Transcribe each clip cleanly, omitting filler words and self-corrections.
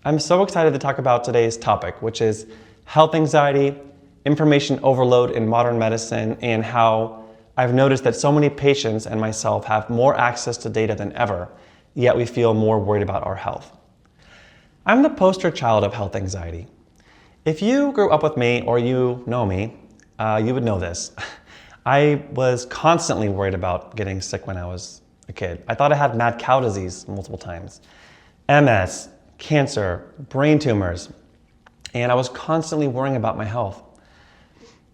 I'm so excited to talk about today's topic, which is health anxiety, information overload in modern medicine, and how I've noticed that so many patients and myself have more access to data than ever, yet we feel more worried about our health. I'm the poster child of health anxiety. If you grew up with me or you know me, you would know this. I was constantly worried about getting sick when I was a kid. I thought I had mad cow disease multiple times, MS, cancer, brain tumors, and I was constantly worrying about my health.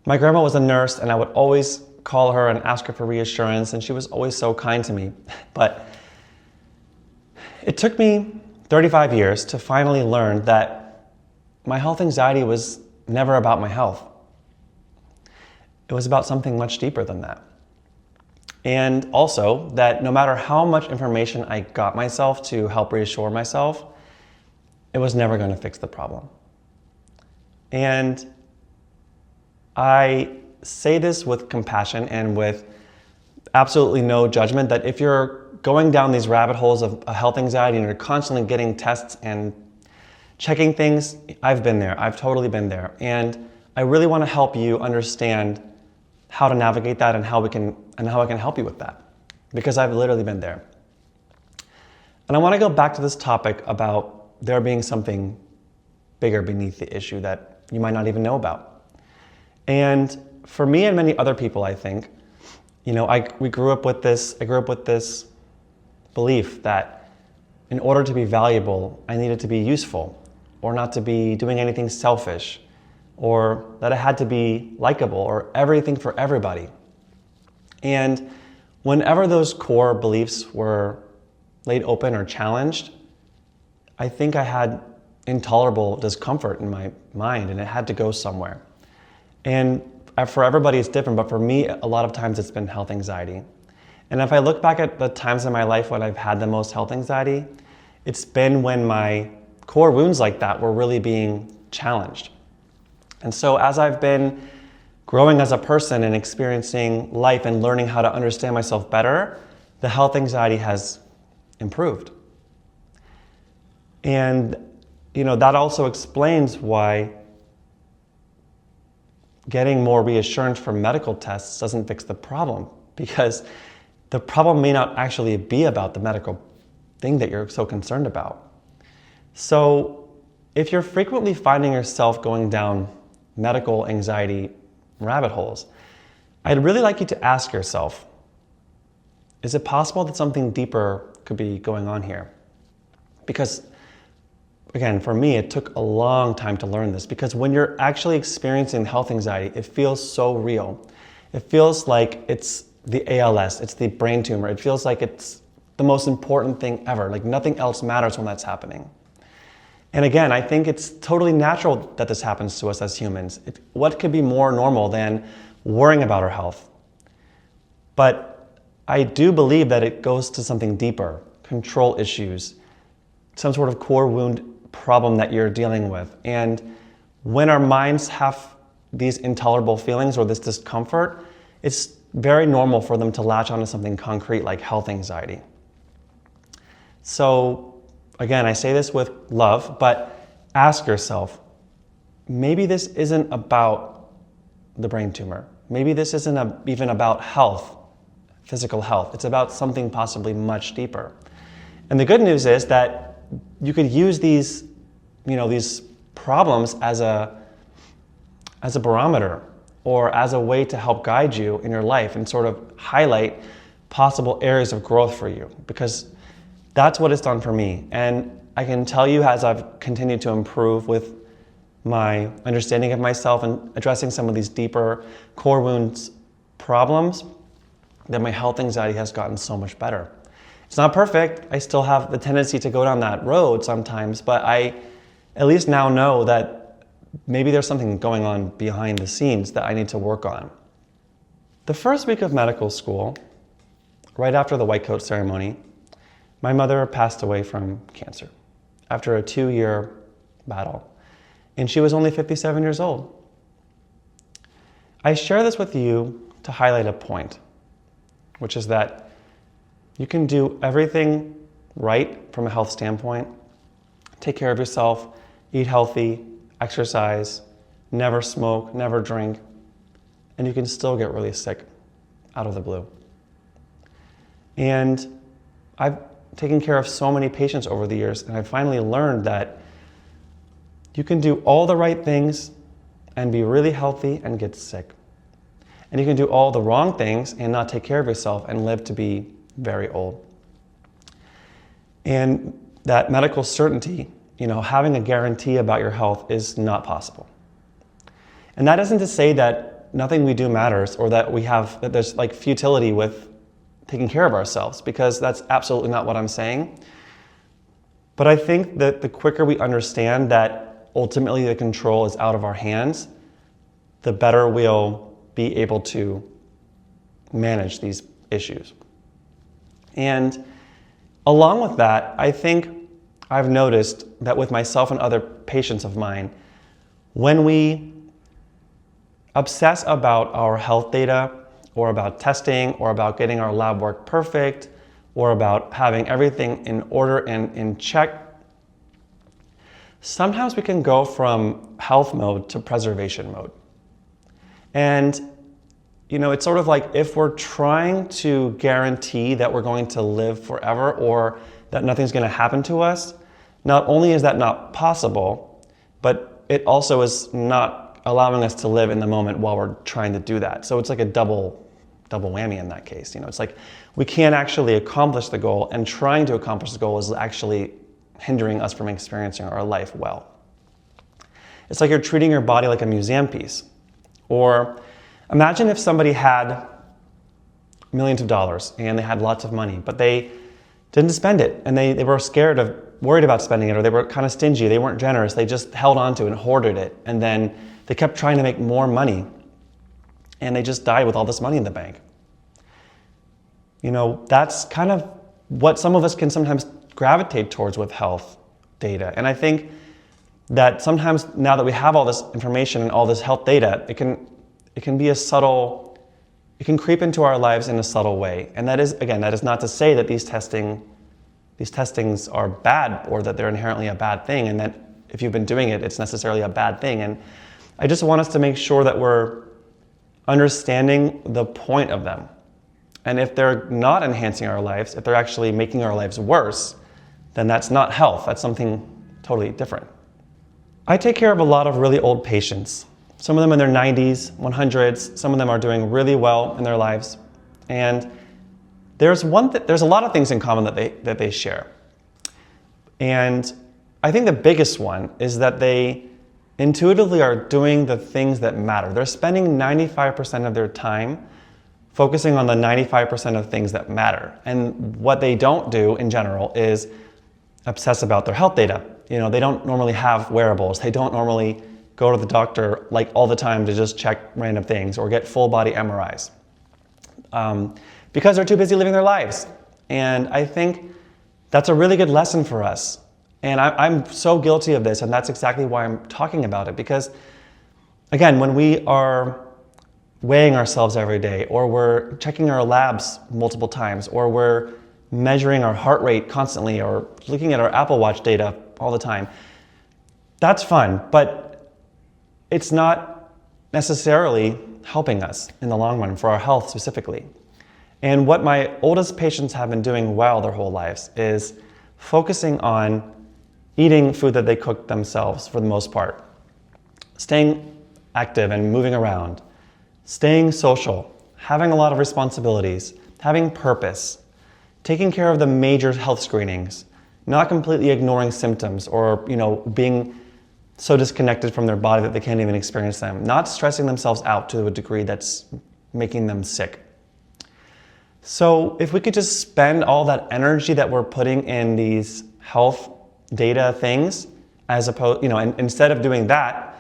My grandma was a nurse, and I would always call her and ask her for reassurance, and she was always so kind to me. But it took me 35 years to finally learn that my health anxiety was never about my health. It was about something much deeper than that. And also that no matter how much information I got myself to help reassure myself, it was never going to fix the problem. And I say this with compassion and with absolutely no judgment, that if you're going down these rabbit holes of health anxiety and you're constantly getting tests and checking things, I've been there. I've totally been there. And I really want to help you understand how to navigate that and how I can help you with that, because I've literally been there. And I want to go back to this topic about there being something bigger beneath the issue that you might not even know about. And for me and many other people, I think, I grew up with this belief that in order to be valuable, I needed to be useful, or not to be doing anything selfish, or that I had to be likable, or everything for everybody. And whenever those core beliefs were laid open or challenged, I think I had intolerable discomfort in my mind, and it had to go somewhere. And for everybody it's different, but for me, a lot of times it's been health anxiety. And if I look back at the times in my life when I've had the most health anxiety, it's been when my core wounds like that were really being challenged. And so as I've been growing as a person and experiencing life and learning how to understand myself better, the health anxiety has improved. And that also explains why getting more reassurance from medical tests doesn't fix the problem, because the problem may not actually be about the medical thing that you're so concerned about. So if you're frequently finding yourself going down medical anxiety rabbit holes, I'd really like you to ask yourself, is it possible that something deeper could be going on here? Because again, for me, it took a long time to learn this, because when you're actually experiencing health anxiety, it feels so real. It feels like it's the ALS, it's the brain tumor. It feels like it's the most important thing ever. Like nothing else matters when that's happening. And again, I think it's totally natural that this happens to us as humans. What could be more normal than worrying about our health? But I do believe that it goes to something deeper, control issues, some sort of core wound problem that you're dealing with. And when our minds have these intolerable feelings or this discomfort, it's very normal for them to latch onto something concrete like health anxiety. So again, I say this with love, but ask yourself, maybe this isn't about the brain tumor. Maybe this isn't even about health, physical health. It's about something possibly much deeper. And the good news is that you could use these problems as a barometer, or as a way to help guide you in your life and sort of highlight possible areas of growth for you, because that's what it's done for me. And I can tell you, as I've continued to improve with my understanding of myself and addressing some of these deeper core wounds problems, that my health anxiety has gotten so much better. It's not perfect. I still have the tendency to go down that road sometimes, but I at least now know that maybe there's something going on behind the scenes that I need to work on. The first week of medical school, right after the white coat ceremony, my mother passed away from cancer after a 2-year battle, and she was only 57 years old. I share this with you to highlight a point, which is that you can do everything right from a health standpoint, take care of yourself, eat healthy, exercise, never smoke, never drink, and you can still get really sick out of the blue. And I've taken care of so many patients over the years, and I finally learned that you can do all the right things and be really healthy and get sick. And you can do all the wrong things and not take care of yourself and live to be very old. And that medical certainty, having a guarantee about your health is not possible. And that isn't to say that nothing we do matters or that there's like futility with taking care of ourselves, because that's absolutely not what I'm saying. But I think that the quicker we understand that ultimately the control is out of our hands, the better we'll be able to manage these issues. And along with that, I think I've noticed that with myself and other patients of mine, when we obsess about our health data or about testing or about getting our lab work perfect or about having everything in order and in check, sometimes we can go from health mode to preservation mode. And it's sort of like if we're trying to guarantee that we're going to live forever or that nothing's going to happen to us, not only is that not possible, but it also is not allowing us to live in the moment while we're trying to do that. So it's like a double whammy in that case. It's like we can't actually accomplish the goal, and trying to accomplish the goal is actually hindering us from experiencing our life well. It's like you're treating your body like a museum piece. Or imagine if somebody had millions of dollars and they had lots of money, but they didn't spend it, and they were worried about spending it, or they were kind of stingy, they weren't generous, they just held on to it and hoarded it, and then they kept trying to make more money, and they just died with all this money in the bank. That's kind of what some of us can sometimes gravitate towards with health data. And I think that sometimes now that we have all this information and all this health data, it can be it can creep into our lives in a subtle way. And that is not to say that these testings are bad or that they're inherently a bad thing, and that if you've been doing it, it's necessarily a bad thing. And I just want us to make sure that we're understanding the point of them. And if they're not enhancing our lives, if they're actually making our lives worse, then that's not health. That's something totally different. I take care of a lot of really old patients. Some of them in their 90s, 100s. Some of them are doing really well in their lives. And there's a lot of things in common that they share. And I think the biggest one is that they intuitively are doing the things that matter. They're spending 95% of their time focusing on the 95% of things that matter. And what they don't do in general is obsess about their health data. They don't normally have wearables. They don't normally go to the doctor like all the time to just check random things or get full body MRIs because they're too busy living their lives. And I think that's a really good lesson for us. And I'm so guilty of this, and that's exactly why I'm talking about it. Because again, when we are weighing ourselves every day, or we're checking our labs multiple times, or we're measuring our heart rate constantly, or looking at our Apple Watch data all the time, that's fun, but it's not necessarily helping us in the long run for our health specifically. And what my oldest patients have been doing well their whole lives is focusing on eating food that they cook themselves for the most part, staying active and moving around, staying social, having a lot of responsibilities, having purpose, taking care of the major health screenings, not completely ignoring symptoms or being so disconnected from their body that they can't even experience them, not stressing themselves out to a degree that's making them sick. So if we could just spend all that energy that we're putting in these health data things, as opposed, and instead of doing that,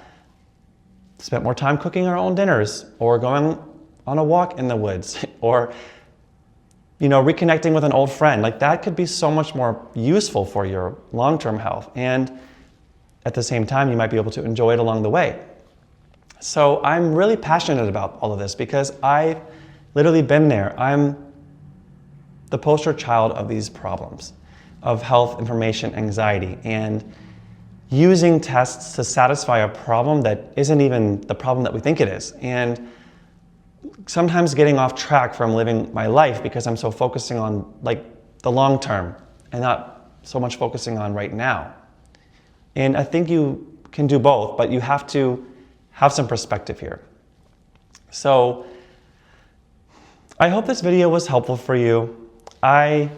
spend more time cooking our own dinners, or going on a walk in the woods, or reconnecting with an old friend. Like, that could be so much more useful for your long-term health, and at the same time, you might be able to enjoy it along the way. So I'm really passionate about all of this because I've literally been there. I'm the poster child of these problems of health information anxiety. And using tests to satisfy a problem that isn't even the problem that we think it is. And sometimes getting off track from living my life because I'm so focusing on like the long term and not so much focusing on right now. And I think you can do both, but you have to have some perspective here. So I hope this video was helpful for you. I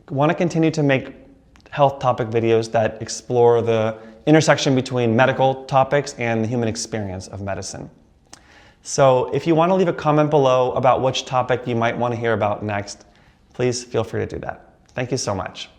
want to continue to make health topic videos that explore the intersection between medical topics and the human experience of medicine. So if you want to leave a comment below about which topic you might want to hear about next, please feel free to do that. Thank you so much.